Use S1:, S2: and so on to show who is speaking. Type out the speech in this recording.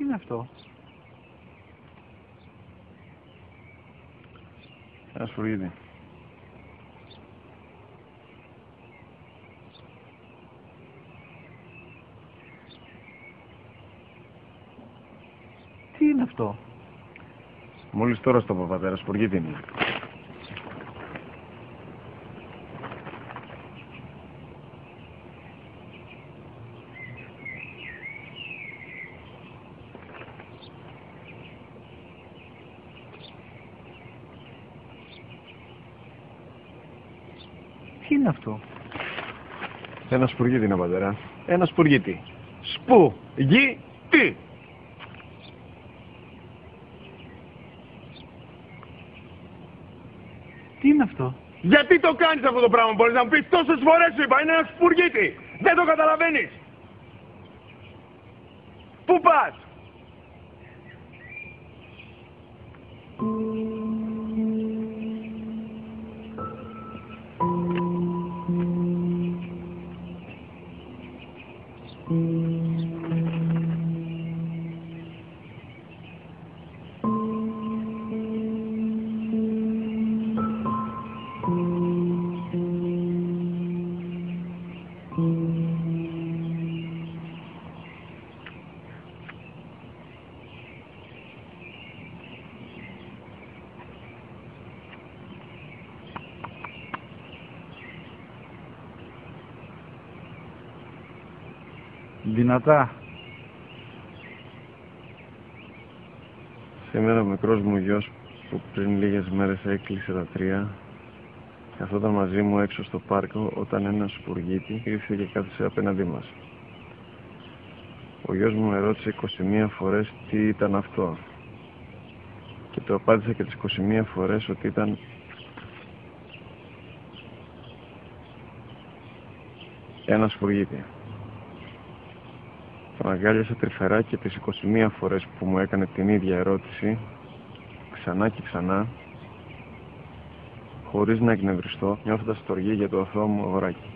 S1: Τι είναι αυτό?
S2: Ένα σφουργίτη.
S1: Τι είναι αυτό?
S2: Μόλις τώρα στο είπα, πατέρα, σφουργίτη είναι.
S1: Τι είναι αυτό?
S2: Ένα σπουργίτη είναι, πατέρα. Ένα σπουργίτη. Σπου-γι-τι.
S1: Τι είναι αυτό?
S2: Γιατί το κάνεις αυτό το πράγμα, μπορείς να μου πεις? Τόσες φορές σου είπα, είναι ένα σπουργίτη. Δεν το καταλαβαίνεις. Πού πας?
S1: Δυνατά.
S2: Σήμερα ο μικρός μου γιος που πριν λίγες μέρες έκλεισε τα 3 καθόταν μαζί μου έξω στο πάρκο όταν ένα σπουργίτη ήρθε και κάθισε απέναντί μας. Ο γιος μου με ρώτησε 21 φορές τι ήταν αυτό και του απάντησα και τις 21 φορές ότι ήταν ένα σπουργίτη. Τον αγκάλιασα τρυφερά και τις 21 φορές που μου έκανε την ίδια ερώτηση, ξανά και ξανά, χωρίς να εκνευριστώ, νιώθοντας στοργή για το αθώο μου αγοράκι.